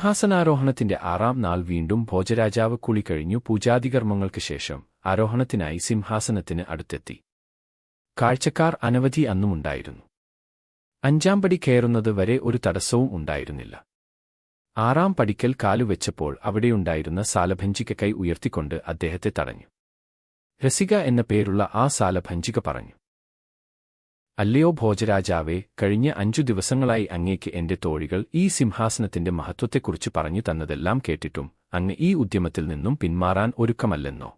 സിംഹാസനാരോഹണത്തിന്റെ 6-ാം നാൾ വീണ്ടും ഭോജരാജാവ് കുളി കഴിഞ്ഞു പൂജാദികർമ്മങ്ങൾക്ക് ശേഷം ആരോഹണത്തിനായി സിംഹാസനത്തിന് അടുത്തെത്തി. കാഴ്ചക്കാർ അനവധി അന്നുമുണ്ടായിരുന്നു. 5-ാം പടി കയറുന്നത് വരെ ഒരു തടസ്സവും ഉണ്ടായിരുന്നില്ല. 6-ാം പടിക്കൽ കാലുവെച്ചപ്പോൾ അവിടെയുണ്ടായിരുന്ന സാലഭഞ്ജിക കൈ ഉയർത്തിക്കൊണ്ട് അദ്ദേഹത്തെ തടഞ്ഞു. രസിക എന്ന പേരുള്ള ആ സാലഭഞ്ജിക പറഞ്ഞു, അല്ലയോ ഭോജരാജാവേ, കഴിഞ്ഞ 5 ദിവസങ്ങളായി അങ്ങേക്ക് എന്റെ തോഴികൾ ഈ സിംഹാസനത്തിന്റെ മഹത്വത്തെക്കുറിച്ച് പറഞ്ഞു തന്നതെല്ലാം കേട്ടിട്ടും അങ്ങ് ഈ ഉദ്യമത്തിൽ നിന്നും പിന്മാറാൻ ഒരുക്കമല്ലെന്നോ?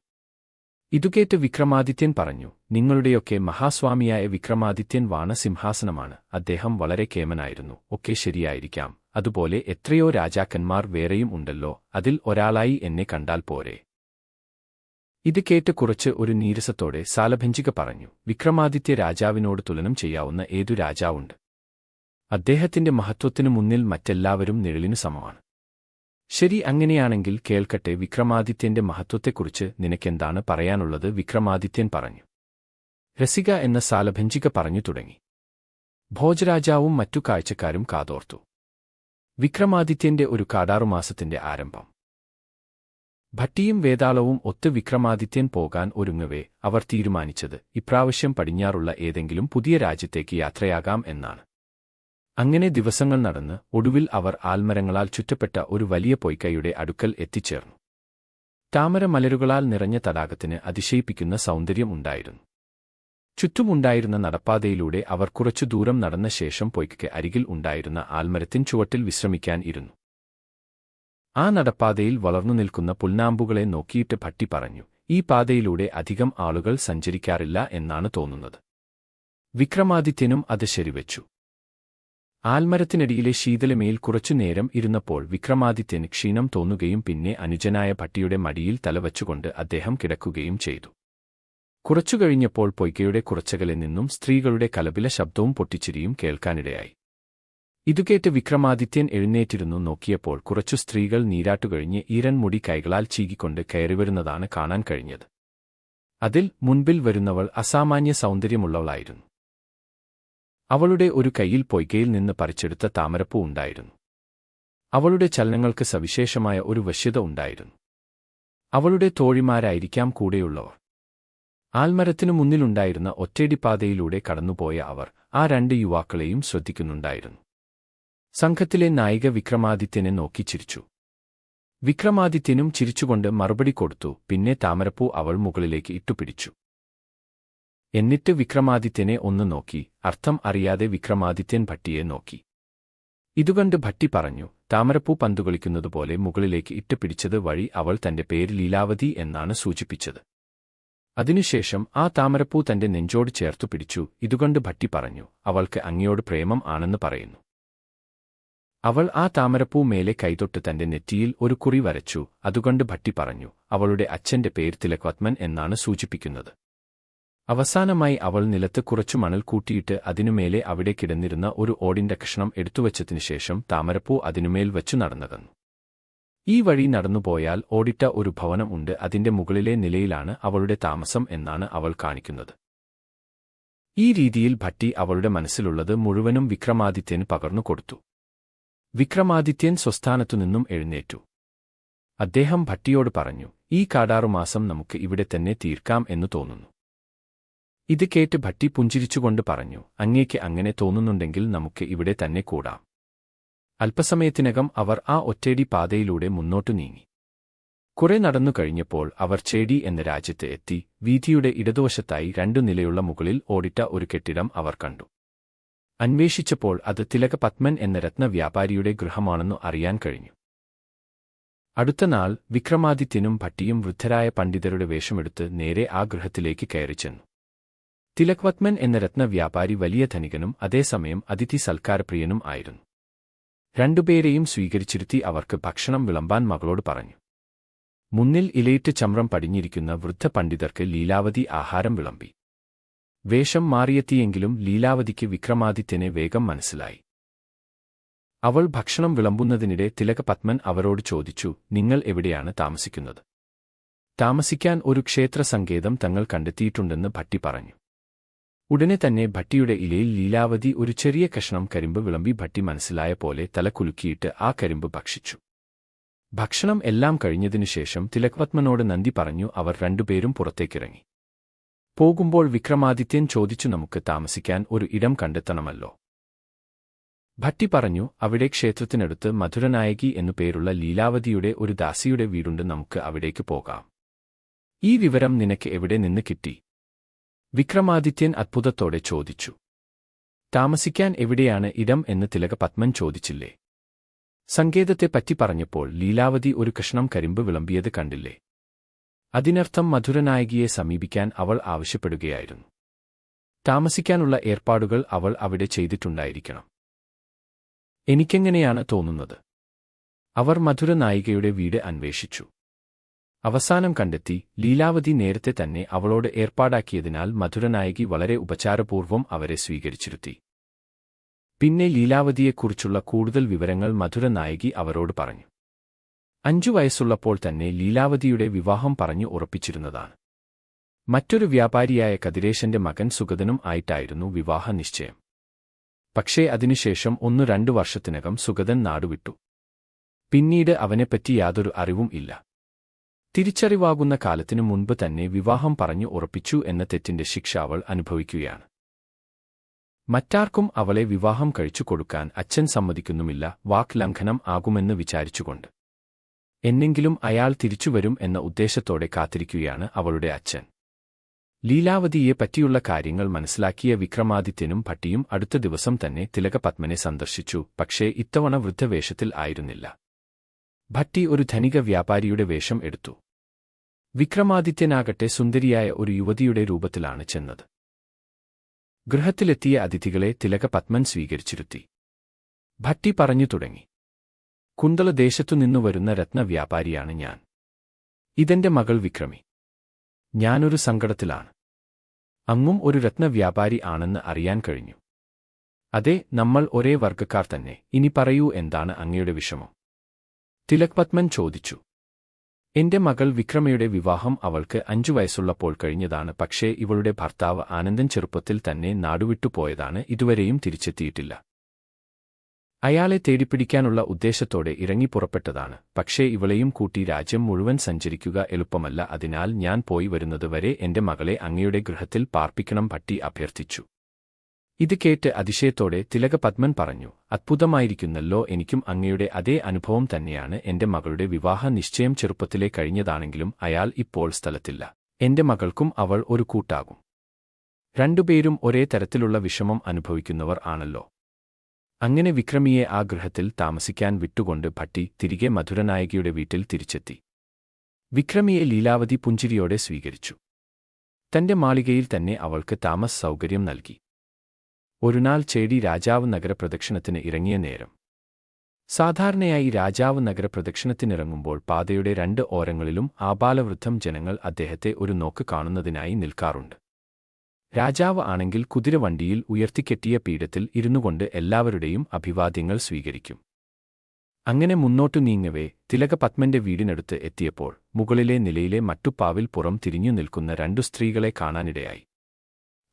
ഇതുകേട്ട് വിക്രമാദിത്യൻ പറഞ്ഞു, നിങ്ങളുടെയൊക്കെ മഹാസ്വാമിയായ വിക്രമാദിത്യൻ വാണ സിംഹാസനമാണ്. അദ്ദേഹം വളരെ കേമനായിരുന്നു. ഒക്കെ ശരിയായിരിക്കാം. അതുപോലെ എത്രയോ രാജാക്കന്മാർ വേറെയും ഉണ്ടല്ലോ. അതിൽ ഒരാളായി എന്നെ കണ്ടാൽ പോരെ? ഇത് കേട്ട് കുറച്ച് ഒരു നീരസത്തോടെ സാലഭഞ്ജിക പറഞ്ഞു, വിക്രമാദിത്യ രാജാവിനോട് തുലനം ചെയ്യാവുന്ന ഏതു രാജാവുണ്ട്? അദ്ദേഹത്തിന്റെ മഹത്വത്തിനു മുന്നിൽ മറ്റെല്ലാവരും നിഴലിനു സമമാണ്. ശരി, അങ്ങനെയാണെങ്കിൽ കേൾക്കട്ടെ, വിക്രമാദിത്യന്റെ മഹത്വത്തെക്കുറിച്ച് നിനക്കെന്താണ് പറയാനുള്ളത്? വിക്രമാദിത്യൻ പറഞ്ഞു. രസിക എന്ന സാലഭഞ്ജിക പറഞ്ഞു തുടങ്ങി. ഭോജരാജാവും മറ്റു കാഴ്ചക്കാരും കാതോർത്തു. വിക്രമാദിത്യന്റെ ഒരു 16 മാസത്തിന്റെ ആരംഭം. ഭട്ടിയും വേതാളവും ഒത്ത് വിക്രമാദിത്യൻ പോകാൻ ഒരുങ്ങവേ അവർ തീരുമാനിച്ചത് ഇപ്രാവശ്യം പടിഞ്ഞാറുള്ള ഏതെങ്കിലും പുതിയ രാജ്യത്തേക്ക് യാത്രയാകാം എന്നാണ്. അങ്ങനെ ദിവസങ്ങൾ നടന്ന് ഒടുവിൽ അവർ ആൽമരങ്ങളാൽ ചുറ്റപ്പെട്ട ഒരു വലിയ പൊയ്ക്കയുടെ അടുക്കൽ എത്തിച്ചേർന്നു. താമരമലരുകളാൽ നിറഞ്ഞ തടാകത്തിന് അതിശയിപ്പിക്കുന്ന സൗന്ദര്യം ഉണ്ടായിരുന്നു. ചുറ്റുമുണ്ടായിരുന്ന നടപ്പാതയിലൂടെ അവർ കുറച്ചു ദൂരം നടന്ന ശേഷം പൊയ്ക്കയ്ക്ക് അരികിൽ ഉണ്ടായിരുന്ന ആൽമരത്തിൻ ചുവട്ടിൽ വിശ്രമിക്കാൻ ഇരുന്നു. ആ നടപ്പാതയിൽ വളർന്നു നിൽക്കുന്ന പുൽനാമ്പുകളെ നോക്കിയിട്ട് ഭട്ടി പറഞ്ഞു, ഈ പാതയിലൂടെ അധികം ആളുകൾ സഞ്ചരിക്കാറില്ല എന്നാണ് തോന്നുന്നത്. വിക്രമാദിത്യനും അത് ശരിവെച്ചു. ആൽമരത്തിനടിയിലെ ശീതലമേൽ കുറച്ചുനേരം ഇരുന്നപ്പോൾ വിക്രമാദിത്യന് ക്ഷീണം തോന്നുകയും പിന്നെ അനുജനായ ഭട്ടിയുടെ മടിയിൽ തലവച്ചുകൊണ്ട് അദ്ദേഹം കിടക്കുകയും ചെയ്തു. കുറച്ചുകഴിഞ്ഞപ്പോൾ പൊയ്ക്കയുടെ കുറച്ചകലെ നിന്നും സ്ത്രീകളുടെ കലപില ശബ്ദവും പൊട്ടിച്ചിരിയും കേൾക്കാനിടയായി. ഇതുകേട്ട് വിക്രമാദിത്യൻ എഴുന്നേറ്റിരുന്നു നോക്കിയപ്പോൾ കുറച്ചു സ്ത്രീകൾ നീരാട്ടുകഴിഞ്ഞ് ഈരൻ മുടി കൈകളാൽ ചീകിക്കൊണ്ട് കയറിവരുന്നതാണ് കാണാൻ കഴിഞ്ഞത്. അതിൽ മുൻപിൽ വരുന്നവൾ അസാമാന്യ സൗന്ദര്യമുള്ളവളായിരുന്നു. അവളുടെ ഒരു കൈയിൽ പൊയ്ക്കയിൽ നിന്ന് പറിച്ചെടുത്ത താമരപ്പൂ ഉണ്ടായിരുന്നു. അവളുടെ ചലനങ്ങൾക്ക് സവിശേഷമായ ഒരു വശ്യത ഉണ്ടായിരുന്നു. അവളുടെ തോഴിമാരായിരിക്കാം കൂടെയുള്ളവർ. ആൽമരത്തിനു മുന്നിലുണ്ടായിരുന്ന ഒറ്റയടിപ്പാതയിലൂടെ കടന്നുപോയ അവർ ആ 2 യുവാക്കളെയും ശ്രദ്ധിക്കുന്നുണ്ടായിരുന്നു. സംഘത്തിലെ നായിക വിക്രമാദിത്യനെ നോക്കി ചിരിച്ചു. വിക്രമാദിത്യനും ചിരിച്ചുകൊണ്ട് മറുപടി കൊടുത്തു. പിന്നെ താമരപ്പൂ അവൾ മുകളിലേക്ക് ഇട്ടുപിടിച്ചു. എന്നിട്ട് വിക്രമാദിത്യനെ ഒന്ന് നോക്കി. അർത്ഥം അറിയാതെ വിക്രമാദിത്യൻ ഭട്ടിയെ നോക്കി. ഇതുകണ്ട് ഭട്ടി പറഞ്ഞു, താമരപ്പൂ പന്തുകളിക്കുന്നതുപോലെ മുകളിലേക്ക് ഇട്ടുപിടിച്ചത് വഴി അവൾ തന്റെ പേര് ലീലാവതി എന്നാണ് സൂചിപ്പിച്ചത്. അതിനുശേഷം ആ താമരപ്പൂ തന്റെ നെഞ്ചോട് ചേർത്തു പിടിച്ചു. ഇതുകൊണ്ട് ഭട്ടി പറഞ്ഞു, അവൾക്ക് അങ്ങയോട് പ്രേമം ആണെന്ന് പറയുന്നു. അവൾ ആ താമരപ്പൂ മേലെ കൈതൊട്ട് തന്റെ നെറ്റിയിൽ ഒരു കുറി വരച്ചു. അതുകൊണ്ട് ഭട്ടി പറഞ്ഞു, അവളുടെ അച്ഛന്റെ പേര് തിലക്വത്മൻ എന്നാണ് സൂചിപ്പിക്കുന്നത്. അവസാനമായി അവൾ നിലത്ത് കുറച്ചു മണൽ കൂട്ടിയിട്ട് അതിനുമേലെ അവിടെ കിടന്നിരുന്ന ഒരു ഓടിന്റെ കഷ്ണം എടുത്തുവച്ചതിനുശേഷം താമരപ്പൂ അതിനുമേൽ വച്ചു നടന്നതെന്നു. ഈ വഴി നടന്നുപോയാൽ ഓടിട്ട ഒരു ഭവനം ഉണ്ട്. അതിന്റെ മുകളിലെ നിലയിലാണ് അവളുടെ താമസം എന്നാണ് അവൾ കാണിക്കുന്നത്. ഈ രീതിയിൽ ഭട്ടി അവളുടെ മനസ്സിലുള്ളത് മുഴുവനും വിക്രമാദിത്യന് പകർന്നു കൊടുത്തു. വിക്രമാദിത്യൻ സ്വസ്ഥാനത്തുനിന്നും എഴുന്നേറ്റു. അദ്ദേഹം ഭട്ടിയോട് പറഞ്ഞു, ഈ 16 മാസം നമുക്ക് ഇവിടെ തന്നെ തീർക്കാം എന്നു തോന്നുന്നു. ഇത് കേട്ട് ഭട്ടി പുഞ്ചിരിച്ചുകൊണ്ട് പറഞ്ഞു, അങ്ങേക്ക് അങ്ങനെ തോന്നുന്നുണ്ടെങ്കിൽ നമുക്ക് ഇവിടെ തന്നെ കൂടാം. അല്പസമയത്തിനകം അവർ ആ ഒറ്റയടി പാതയിലൂടെ മുന്നോട്ടു നീങ്ങി. കുറെ നടന്നു കഴിഞ്ഞപ്പോൾ അവർ ചേടി എന്ന രാജ്യത്ത് എത്തി. വീഥിയുടെ ഇടതുവശത്തായി 2 നിലയുള്ള മുകളിൽ ഓടിട്ട ഒരു കെട്ടിടം അവർ കണ്ടു. അന്വേഷിച്ചപ്പോൾ അത് തിലകപത്മൻ എന്ന രത്നവ്യാപാരിയുടെ ഗൃഹമാണെന്നു അറിയാൻ കഴിഞ്ഞു. അടുത്ത നാൾ വിക്രമാദിത്യനും ഭട്ടിയും വൃദ്ധരായ പണ്ഡിതരുടെ വേഷമെടുത്ത് നേരെ ആ ഗൃഹത്തിലേക്ക് കയറിച്ചെന്നു. തിലക്പത്മൻ എന്ന രത്നവ്യാപാരി വലിയ ധനികനും അതേസമയം അതിഥി സൽക്കാരപ്രിയനും ആയിരുന്നു. 2 പേരെയും സ്വീകരിച്ചിരുത്തി അവർക്ക് ഭക്ഷണം വിളമ്പാൻ മകളോട് പറഞ്ഞു. മുന്നിൽ ഇലയിട്ട് ചമ്രം പടിഞ്ഞിരിക്കുന്ന വൃദ്ധ പണ്ഡിതർക്ക് ലീലാവതി ആഹാരം വിളമ്പി. വേഷം മാറിയെത്തിയെങ്കിലും ലീലാവതിക്ക് വിക്രമാദിത്യനെ വേഗം മനസ്സിലായി. അവൾ ഭക്ഷണം വിളമ്പുന്നതിനിടെ തിലകപത്മൻ അവരോട് ചോദിച്ചു, നിങ്ങൾ എവിടെയാണ് താമസിക്കുന്നത്? താമസിക്കാൻ ഒരു ക്ഷേത്ര സങ്കേതം തങ്ങൾ കണ്ടെത്തിയിട്ടുണ്ടെന്ന് ഭട്ടി പറഞ്ഞു. ഉടനെ തന്നെ ഭട്ടിയുടെ ഇലയിൽ ലീലാവതി ഒരു ചെറിയ കഷ്ണം കരിമ്പ് വിളമ്പി. ഭട്ടി മനസ്സിലായ പോലെ തല കുലുക്കിയിട്ട് ആ കരിമ്പ് ഭക്ഷിച്ചു. ഭക്ഷണം എല്ലാം കഴിഞ്ഞതിനുശേഷം തിലക്പത്മനോട് നന്ദി പറഞ്ഞു അവർ രണ്ടുപേരും പുറത്തേക്കിറങ്ങി. പോകുമ്പോൾ വിക്രമാദിത്യൻ ചോദിച്ചു, നമുക്ക് താമസിക്കാൻ ഒരു ഇടം കണ്ടെത്തണമല്ലോ. ഭട്ടി പറഞ്ഞു, അവിടെ ക്ഷേത്രത്തിനടുത്ത് മധുരനായകി എന്നു പേരുള്ള ലീലാവതിയുടെ ഒരു ദാസിയുടെ വീടുണ്ട്, നമുക്ക് അവിടേക്ക് പോകാം. ഈ വിവരം നിനക്ക് എവിടെ നിന്ന് കിട്ടി? വിക്രമാദിത്യൻ അത്ഭുതത്തോടെ ചോദിച്ചു. താമസിക്കാൻ എവിടെയാണ് ഇടം എന്ന് തിലകപത്മൻ ചോദിച്ചില്ലേ? സങ്കേതത്തെപ്പറ്റി പറഞ്ഞപ്പോൾ ലീലാവതി ഒരു കഷ്ണം കരിമ്പ് വിളമ്പിയത് കണ്ടില്ലേ? അതിനർത്ഥം മധുരനായകിയെ സമീപിക്കാൻ അവൾ ആവശ്യപ്പെടുകയായിരുന്നു. താമസിക്കാനുള്ള ഏർപ്പാടുകൾ അവൾ അവിടെ ചെയ്തിട്ടുണ്ടായിരിക്കണം. എനിക്കെങ്ങനെയാണ് തോന്നുന്നത്? അവർ മധുരനായികയുടെ വീട് അന്വേഷിച്ചു. അവസാനം കണ്ടെത്തി. ലീലാവതി നേരത്തെ തന്നെ അവളോട് ഏർപ്പാടാക്കിയതിനാൽ മധുരനായകി വളരെ ഉപചാരപൂർവ്വം അവരെ സ്വീകരിച്ചിരുത്തി. പിന്നെ ലീലാവതിയെക്കുറിച്ചുള്ള കൂടുതൽ വിവരങ്ങൾ മധുരനായകി അവരോട് പറഞ്ഞു. 5 വയസ്സുള്ളപ്പോൾ തന്നെ ലീലാവതിയുടെ വിവാഹം പറഞ്ഞു ഉറപ്പിച്ചിരുന്നതാണ്. മറ്റൊരു വ്യാപാരിയായ കതിരേശന്റെ മകൻ സുഗതനും ആയിട്ടായിരുന്നു വിവാഹ നിശ്ചയം. പക്ഷേ അതിനുശേഷം 1-2 വർഷത്തിനകം സുഗതൻ നാടുവിട്ടു. പിന്നീട് അവനെപ്പറ്റി യാതൊരു അറിവും ഇല്ല. തിരിച്ചറിവാകുന്ന കാലത്തിനു മുൻപ് തന്നെ വിവാഹം പറഞ്ഞു ഉറപ്പിച്ചു എന്ന തെറ്റിന്റെ ശിക്ഷ അവൾ അനുഭവിക്കുകയാണ്. മറ്റാർക്കും അവളെ വിവാഹം കഴിച്ചു കൊടുക്കാൻ അച്ഛൻ സമ്മതിക്കുന്നുമില്ല, വാക്ക് ലംഘനം ആകുമെന്ന് വിചാരിച്ചുകൊണ്ട്. എന്നെങ്കിലും അയാൾ തിരിച്ചുവരും എന്ന ഉദ്ദേശത്തോടെ കാത്തിരിക്കുകയാണ് അവളുടെ അച്ഛൻ. ലീലാവതിയെ പറ്റിയുള്ള കാര്യങ്ങൾ മനസ്സിലാക്കിയ വിക്രമാദിത്യനും ഭട്ടിയും അടുത്ത ദിവസം തന്നെ തിലകപത്മനെ സന്ദർശിച്ചു. പക്ഷേ ഇത്തവണ വൃദ്ധവേഷത്തിൽ ആയിരുന്നില്ല. ഭട്ടി ഒരു ധനിക വ്യാപാരിയുടെ വേഷം എടുത്തു. വിക്രമാദിത്യനാകട്ടെ സുന്ദരിയായ ഒരു യുവതിയുടെ രൂപത്തിലാണ് ചെന്നത്. ഗൃഹത്തിലെത്തിയ അതിഥികളെ തിലകപത്മൻ സ്വീകരിച്ചിരുത്തി. ഭട്ടി പറഞ്ഞു തുടങ്ങി. കുന്തളദേശത്തുനിന്നു വരുന്ന രത്നവ്യാപാരിയാണ് ഞാൻ. ഇതെന്റെ മകൾ വിക്രമി. ഞാനൊരു സങ്കടത്തിലാണ്. അങ്ങും ഒരു രത്നവ്യാപാരി ആണെന്ന് അറിയാൻ കഴിഞ്ഞു. അതെ, നമ്മൾ ഒരേ വർഗ്ഗക്കാർ തന്നെ. ഇനി പറയൂ, എന്താണ് അങ്ങയുടെ വിഷമം? തിലകപത്മൻ ചോദിച്ചു. എന്റെ മകൾ വിക്രമയുടെ വിവാഹം അവൾക്ക് 5 വയസ്സുള്ളപ്പോൾ കഴിഞ്ഞതാണ്. പക്ഷേ ഇവളുടെ ഭർത്താവ് ആനന്ദൻ ചെറുപ്പത്തിൽ തന്നെ നാടുവിട്ടുപോയതാണ്. ഇതുവരെയും തിരിച്ചെത്തിയിട്ടില്ല. അയാളെ തേടിപ്പിടിക്കാനുള്ള ഉദ്ദേശത്തോടെ ഇറങ്ങിപ്പുറപ്പെട്ടതാണ്. പക്ഷേ ഇവളെയും കൂട്ടി രാജ്യം മുഴുവൻ സഞ്ചരിക്കുക എളുപ്പമല്ല. അതിനാൽ ഞാൻ പോയി വരുന്നതുവരെ എന്റെ മകളെ അങ്ങയുടെ ഗൃഹത്തിൽ പാർപ്പിക്കണം, ഭട്ടി അഭ്യർത്ഥിച്ചു. ഇത് കേട്ട് അതിശയത്തോടെ തിലകപത്മൻ പറഞ്ഞു. അത്ഭുതമായിരിക്കുന്നല്ലോ. എനിക്കും അങ്ങയുടെ അതേ അനുഭവം തന്നെയാണ്. എന്റെ മകളുടെ വിവാഹ നിശ്ചയം ചെറുപ്പത്തിലെ കഴിഞ്ഞതാണെങ്കിലും അയാൾ ഇപ്പോൾ സ്ഥലത്തില്ല. എന്റെ മകൾക്കും അവൾ ഒരു കൂട്ടാകും. രണ്ടുപേരും ഒരേ തരത്തിലുള്ള വിഷമം അനുഭവിക്കുന്നവർ ആണല്ലോ. അങ്ങനെ വിക്രമിയെ ആ ഗൃഹത്തിൽ താമസിക്കാൻ വിട്ടുകൊണ്ട് ഭട്ടി തിരികെ മധുരനായകിയുടെ വീട്ടിൽ തിരിച്ചെത്തി. വിക്രമിയെ ലീലാവതി പുഞ്ചിരിയോടെ സ്വീകരിച്ചു. തന്റെ മാളികയിൽ തന്നെ അവൾക്ക് താമസ സൗകര്യം നൽകി. ഒരുനാൾ ചേടി രാജാവ് നഗരപ്രദക്ഷിണത്തിന് ഇറങ്ങിയ നേരം. സാധാരണയായി രാജാവ് നഗരപ്രദക്ഷിണത്തിനിറങ്ങുമ്പോൾ പാതയുടെ 2 ഓരങ്ങളിലും ആബാലവൃദ്ധം ജനങ്ങൾ അദ്ദേഹത്തെ ഒരു നോക്ക് കാണുന്നതിനായി നിൽക്കാറുണ്ട്. രാജാവ് ആണെങ്കിൽ കുതിരവണ്ടിയിൽ ഉയർത്തിക്കെട്ടിയ പീഠത്തിൽ ഇരുന്നുകൊണ്ട് എല്ലാവരുടെയും അഭിവാദ്യങ്ങൾ സ്വീകരിക്കും. അങ്ങനെ മുന്നോട്ടു നീങ്ങവേ തിലകപത്മന്റെ വീടിനടുത്ത് എത്തിയപ്പോൾ മുകളിലെ നിലയിലെ മട്ടുപ്പാവിൽ പുറം തിരിഞ്ഞു നിൽക്കുന്ന 2 സ്ത്രീകളെ കാണാനിടയായി.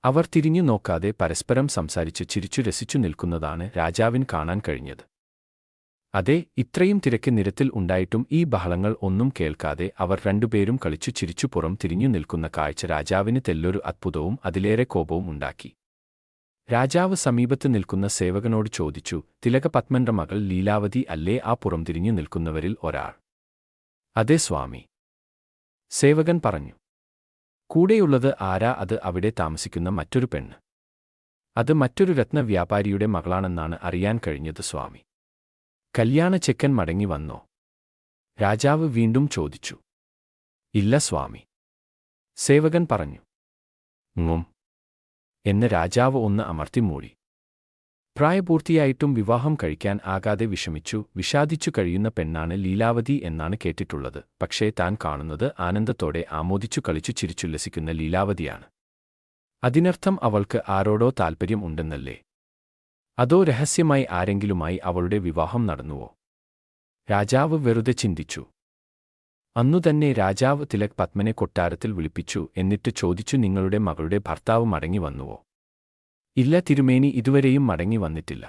അവർ തിരിഞ്ഞു നോക്കാതെ പരസ്പരം സംസാരിച്ച് ചിരിച്ചു രസിച്ചു നിൽക്കുന്നതാണ് രാജാവിന് കാണാൻ കഴിഞ്ഞത്. അതെ, ഇത്രയും തിരക്ക് നിരത്തിൽ ഉണ്ടായിട്ടും ഈ ബഹളങ്ങൾ ഒന്നും കേൾക്കാതെ അവർ രണ്ടുപേരും കളിച്ചു ചിരിച്ചു പുറം തിരിഞ്ഞു നിൽക്കുന്ന കാഴ്ച രാജാവിന് തെല്ലൊരു അത്ഭുതവും അതിലേറെ കോപവും ഉണ്ടാക്കി. രാജാവ് സമീപത്ത് നിൽക്കുന്ന സേവകനോട് ചോദിച്ചു, തിലകപത്മന്റെ മകൾ ലീലാവതി അല്ലേ ആ പുറംതിരിഞ്ഞു നിൽക്കുന്നവരിൽ ഒരാൾ? അതെ സ്വാമി, സേവകൻ പറഞ്ഞു. കൂടെയുള്ളത് ആരാ? അത് അവിടെ താമസിക്കുന്ന മറ്റൊരു പെണ്ണ്. അത് മറ്റൊരു രത്നവ്യാപാരിയുടെ മകളാണെന്നാണ് അറിയാൻ കഴിഞ്ഞത് സ്വാമി. കല്യാണ ചെക്കൻ മടങ്ങി വന്നോ? രാജാവ് വീണ്ടും ചോദിച്ചു. ഇല്ല സ്വാമി, സേവകൻ പറഞ്ഞു. എന്ന് രാജാവ് ഒന്ന് അമർത്തി മൂടി. പ്രായപൂർത്തിയായിട്ടും വിവാഹം കഴിക്കാൻ ആകാതെ വിഷാദിച്ചു കഴിയുന്ന പെണ്ണാണ് ലീലാവതി എന്നാണ് കേട്ടിട്ടുള്ളത്. പക്ഷേ താൻ കാണുന്നത് ആനന്ദത്തോടെ ആമോദിച്ചു കളിച്ചു ചിരിച്ചുല്ലസിക്കുന്ന ലീലാവതിയാണ്. അതിനർത്ഥം അവൾക്ക് ആരോടോ താൽപ്പര്യം ഉണ്ടെന്നല്ലേ? അതോ രഹസ്യമായി ആരെങ്കിലുമായി അവളുടെ വിവാഹം നടന്നുവോ? രാജാവ് വെറുതെ ചിന്തിച്ചു. അന്നുതന്നെ രാജാവ് തിലകപത്മനെ കൊട്ടാരത്തിൽ വിളിപ്പിച്ചു. എന്നിട്ട് ചോദിച്ചു, നിങ്ങളുടെ മകളുടെ ഭർത്താവ് മടങ്ങി വന്നുവോ? ഇല്ല തിരുമേനി, ഇതുവരെയും മടങ്ങി വന്നിട്ടില്ല.